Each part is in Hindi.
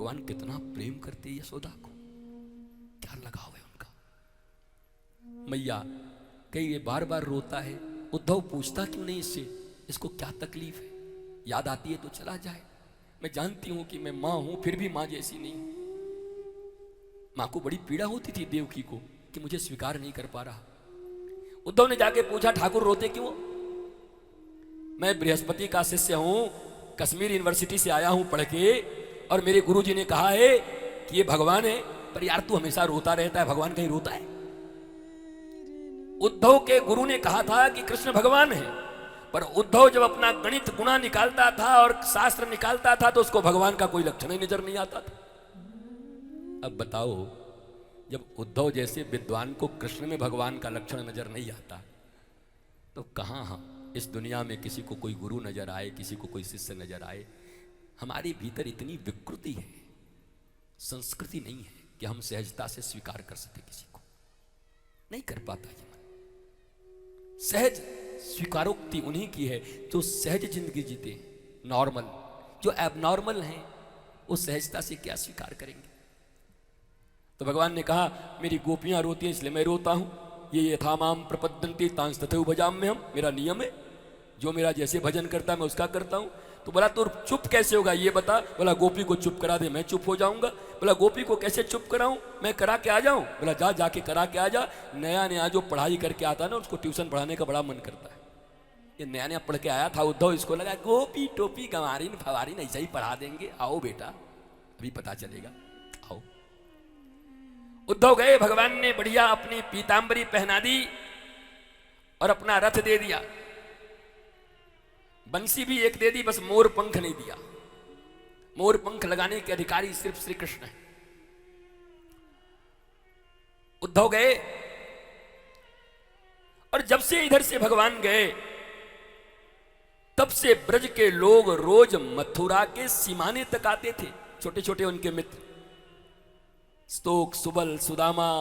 भगवान कितना प्रेम करते यशोदा को, क्या लगाव है उनका। मैया कई ये बार बार रोता है, उद्धव पूछता क्यों नहीं इससे, इसको क्या तकलीफ है, याद आती है तो चला जाए। मैं जानती हूं कि मैं मां हूं, फिर भी मां जैसी नहीं हूं। मां को बड़ी पीड़ा होती थी देवकी को कि मुझे स्वीकार नहीं कर पा रहा। उद्धव ने जाके पूछा ठाकुर रोते क्यों। मैं बृहस्पति का शिष्य हूं, कश्मीर यूनिवर्सिटी से आया हूं पढ़ के, और मेरे गुरुजी ने कहा है कि ये भगवान है, पर यार तू हमेशा रोता रहता है, भगवान कहीं रोता है। उद्धव के गुरु ने कहा था कि कृष्ण भगवान है, पर उद्धव जब अपना गणित गुणा निकालता था और शास्त्र निकालता था तो उसको भगवान का कोई लक्षण ही नजर नहीं आता था। अब बताओ, जब उद्धव जैसे विद्वान को कृष्ण में भगवान का लक्षण नजर नहीं आता, तो कहां हम इस दुनिया में किसी को कोई गुरु नजर आए, किसी को कोई शिष्य नजर आए। हमारे भीतर इतनी विकृति है, संस्कृति नहीं है कि हम सहजता से स्वीकार कर सके किसी को, नहीं कर पाता ये मन। सहज स्वीकारोक्ति उन्हीं की है जो सहज जिंदगी जीते हैं, नॉर्मल। जो एबनॉर्मल हैं वो सहजता से क्या स्वीकार करेंगे। तो भगवान ने कहा मेरी गोपियां रोती हैं इसलिए मैं रोता हूं, ये यथामाम प्रपद्यन्ते तांस तथैव भजाम्यहम्, मेरा नियम है, जो मेरा जैसे भजन करता है मैं उसका करता हूं। तो बोला तो चुप कैसे होगा ये बता। बोला गोपी को चुप करा दे मैं चुप हो जाऊंगा। बोला गोपी को कैसे चुप कराऊं, मैं करा के आ जाऊं। बोला जा जाके करा के आ जा। नया नया जो पढ़ाई करके आता है ना उसको ट्यूशन पढ़ाने का बड़ा मन करता है। ये नया नया पढ़ के आया था उद्धव, इसको लगा गोपी टोपी गंवारीन फवारीन ऐसा ही पढ़ा देंगे, आओ बेटा अभी पता चलेगा, आओ। उद्धव गए, भगवान ने बढ़िया अपनी पीतांबरी पहना दी और अपना रथ दे दिया, बंसी भी एक दे दी, बस मोर पंख नहीं दिया। मोर पंख लगाने के अधिकारी सिर्फ श्री कृष्ण है। उद्धव गए और जब से इधर से भगवान गए तब से ब्रज के लोग रोज मथुरा के सीमाने तक आते थे, छोटे छोटे उनके मित्र, स्तोक, सुबल, सुदामा,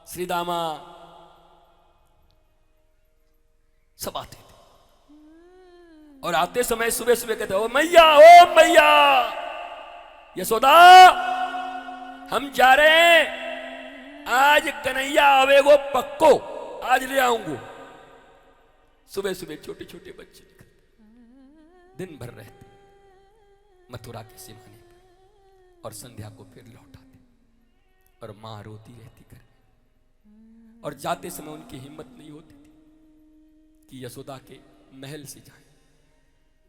श्रीदामा, सब आते थे। और आते समय सुबह सुबह कहते ओ मैया यशोदा हम जा रहे हैं, आज कन्हैया आवेगो पक्को, आज ले आऊंगो। सुबह सुबह छोटे छोटे बच्चे दिन भर रहते मथुरा के सीमाने पर और संध्या को फिर लौट आते, और मां रोती रहती घर में। और जाते समय उनकी हिम्मत नहीं होती थी कि यशोदा के महल से जाएं,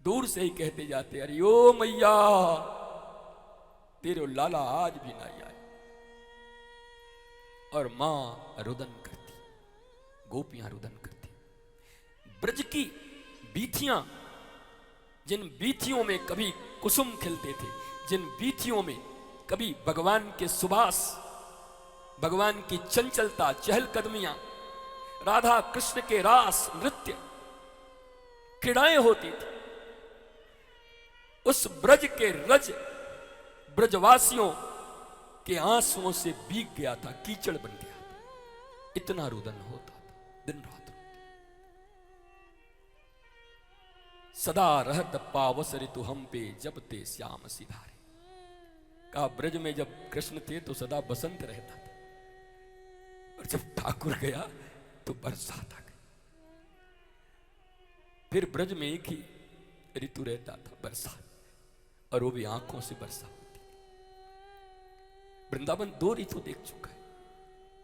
दूर से ही कहते जाते अरे ओ मैया तेरे लाला आज भी नहीं आए। और मां रुदन करती, गोपियां रुदन करती। ब्रज की बीथियां, जिन बीथियों में कभी कुसुम खिलते थे, जिन बीथियों में कभी भगवान के सुबास, भगवान की चंचलता, चहलकदमियां, राधा कृष्ण के रास नृत्य, क्रीड़ाएं होती थी, उस ब्रज के रज ब्रजवासियों के आंसुओं से भीग गया था, कीचड़ बन गया था, इतना रुदन होता था, दिन रात। सदा रहत पावस ऋतु हम पे जब ते श्याम सिधारे। कहा ब्रज में जब कृष्ण थे तो सदा बसंत रहता था, और जब ठाकुर गया तो बरसात आ गई। फिर ब्रज में एक ही ऋतु रहता था, बरसात, और वो भी आंखों से बरसात होती। वृंदावन 2 ऋतु देख चुका है,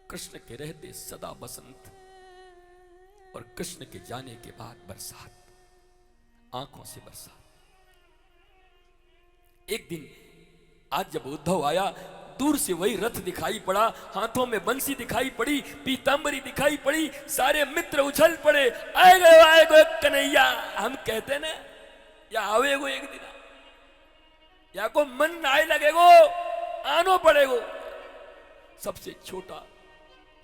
कृष्ण के रहते सदा बसंत, और कृष्ण के जाने के बाद बरसात, आंखों से बरसात। एक दिन आज जब उद्धव आया, दूर से वही रथ दिखाई पड़ा, हाथों में बंसी दिखाई पड़ी, पीतांबरी दिखाई पड़ी, सारे मित्र उछल पड़े, आएगो कन्हैया। हम कहते ना या आवेगो एक दिन, या को मन आए लगेगो, आनो पड़ेगो। सबसे छोटा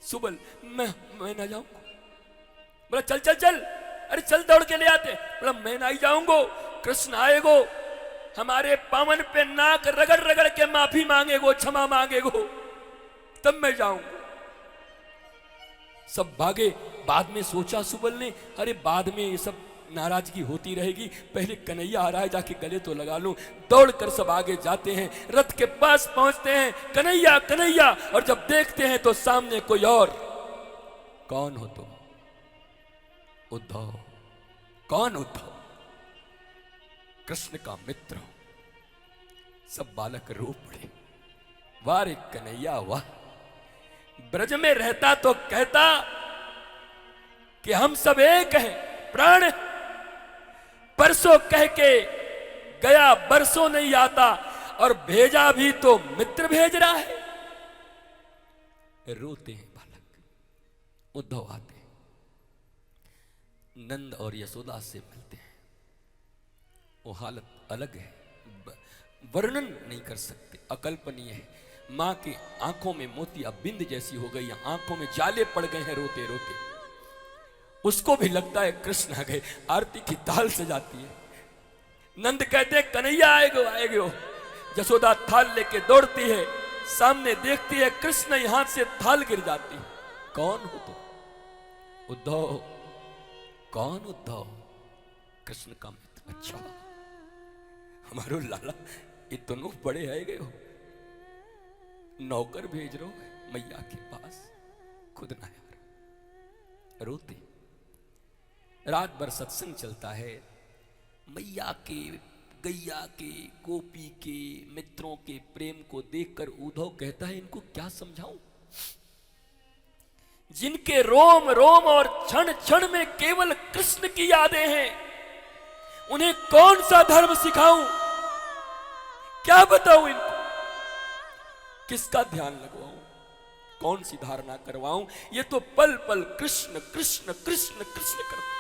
सुबल मैं ना जाऊंगा। बोला चल चल चल, अरे चल दौड़ के ले आते। बोला मैं नहीं जाऊंगो, कृष्ण आएगो, हमारे पावन पे नाक रगड़ रगड़ के माफी मांगेगो, क्षमा मांगेगो, तब मैं जाऊंगा। सब भागे। बाद में सोचा सुबल ने, अरे बाद में ये सब नाराजगी होती रहेगी, पहले कन्हैया आ रहा है, जाके गले तो लगा लूं। दौड़कर सब आगे जाते हैं, रथ के पास पहुंचते हैं, कन्हैया कन्हैया, और जब देखते हैं तो सामने कोई और। कौन हो तुम? उद्धव। कौन उद्धव? कृष्ण का मित्र हो। सब बालक रो पड़े, वाह रे कन्हैया वाह, ब्रज में रहता तो कहता कि हम सब एक हैं, प्राण। परसों कह के गया, बरसों नहीं आता, और भेजा भी तो मित्र भेज रहा है। रोते हैं बालक। उद्धव आते हैं, नंद और यशोदा से मिलते हैं। वो हालत अलग है, वर्णन नहीं कर सकते, अकल्पनीय है। मां की आंखों में मोतिया बिंद जैसी हो गई, आंखों में जाले पड़ गए हैं रोते रोते। उसको भी लगता है कृष्ण आ गए, आरती की ताल सजाती है। नंद कहते हैं कन्हैया आएगो आएगो। यशोदा थाल लेके दौड़ती है, सामने देखती है कृष्ण, हाथ से थाल गिर जाती है। कौन हो तुम? उद्धव। कौन उद्धव? कृष्ण का मित्र। अच्छा, हमारो लाला इतनो बड़े है गए हो, नौकर भेज रहे हो मैया के पास, खुद ना यार। रोते। रात भर सत्संग चलता है। मैया के, गैया के, गोपी के, मित्रों के प्रेम को देखकर उद्धव कहता है इनको क्या समझाऊं, जिनके रोम रोम और क्षण क्षण में केवल कृष्ण की यादें हैं, उन्हें कौन सा धर्म सिखाऊं, क्या बताऊं इनको, किसका ध्यान लगवाऊं, कौन सी धारणा करवाऊं। ये तो पल पल कृष्ण कृष्ण कृष्ण कृष्ण करते,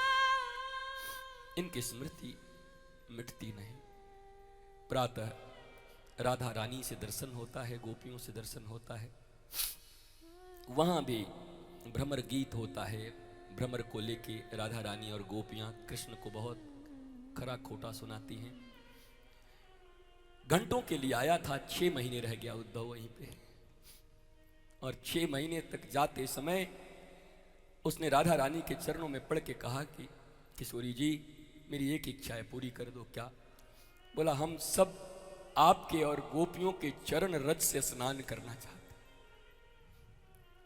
इनकी स्मृति मिटती नहीं। प्रातः राधा रानी से दर्शन होता है, गोपियों से दर्शन होता है, वहां भी भ्रमर गीत होता है। भ्रमर को लेके राधा रानी और गोपियां कृष्ण को बहुत खरा खोटा सुनाती हैं। घंटों के लिए आया था, 6 महीने रह गया उद्धव वहीं पे, और 6 महीने तक जाते समय उसने राधा रानी के चरणों में पड़ के कहा कि किशोरी जी मेरी एक इच्छा है, पूरी कर दो। क्या? बोला हम सब आपके और गोपियों के चरण रज से स्नान करना चाहते।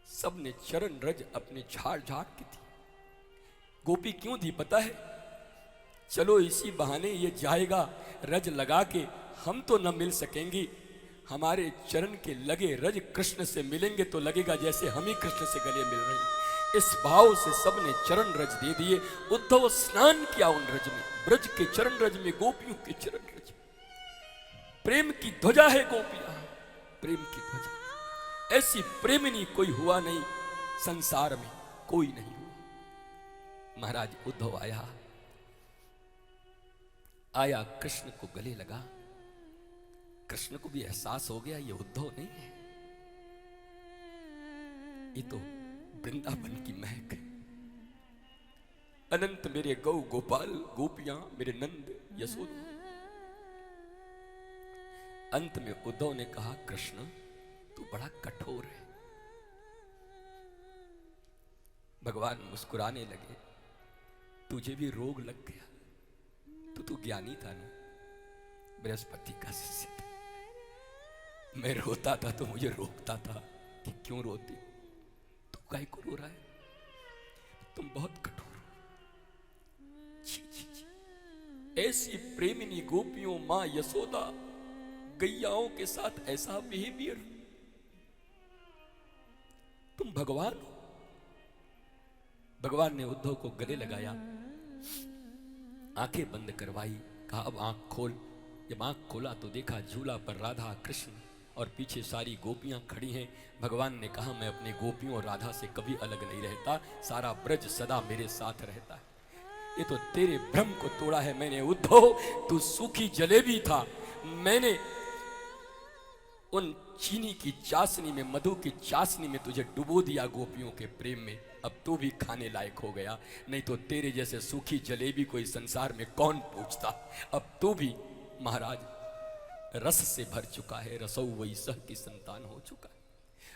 सब ने चरण रज अपने झाड़ झाड़ की थी। गोपी क्यों दी पता है? चलो इसी बहाने ये जाएगा रज लगा के, हम तो न मिल सकेंगी, हमारे चरण के लगे रज कृष्ण से मिलेंगे तो लगेगा जैसे हम ही कृष्ण से गले मिल रहे हैं। इस भाव से सबने चरण रज दे दिए। उद्धव स्नान किया उन रज में, ब्रज के चरण रज में, गोपियों के चरण रज में। प्रेम की ध्वजा है गोपियां, प्रेम की ध्वजा। ऐसी प्रेमिनी कोई हुआ नहीं संसार में, कोई नहीं हुआ। महाराज उद्धव आया कृष्ण को गले लगा। कृष्ण को भी एहसास हो गया ये उद्धव नहीं है, ये तो वृंदावन की महक है। अनंत मेरे गौ गोपाल गोपियां, मेरे नंद यशोदा। अंत में उद्धव ने कहा कृष्ण तू बड़ा कठोर है। भगवान मुस्कुराने लगे, तुझे भी रोग लग गया, तू ज्ञानी था ना, बृहस्पति का शिष्य था। मैं रोता था तो मुझे रोकता था कि क्यों रोती, तू काहे को रो रहा है, तुम बहुत कठोर हो। छी छी छी। ऐसी प्रेमिनी गोपियों, मां यशोदा, गैयाओं के साथ ऐसा बिहेवियर, तुम भगवान हो। भगवान ने उद्धव को गले लगाया, आंखें बंद करवाई, कहा अब आंख खोल। जब आंख खोला तो देखा झूला पर राधा कृष्ण और पीछे सारी गोपियां खड़ी हैं। भगवान ने कहा मैं अपने गोपियों और राधा से कभी अलग नहीं रहता, सारा ब्रज सदा मेरे साथ रहता है। ये तो तेरे भ्रम को तोड़ा है मैंने उद्धव। तू सूखी जलेबी था, मैंने उन चीनी की चाशनी में, मधु की चाशनी में तुझे डुबो दिया गोपियों के प्रेम में। अब तू भी खाने लायक हो गया, नहीं तो तेरे जैसे सूखी जलेबी कोई संसार में कौन पूछता। अब तू भी महाराज रस से भर चुका है, रसौ वही सह की संतान हो चुका है।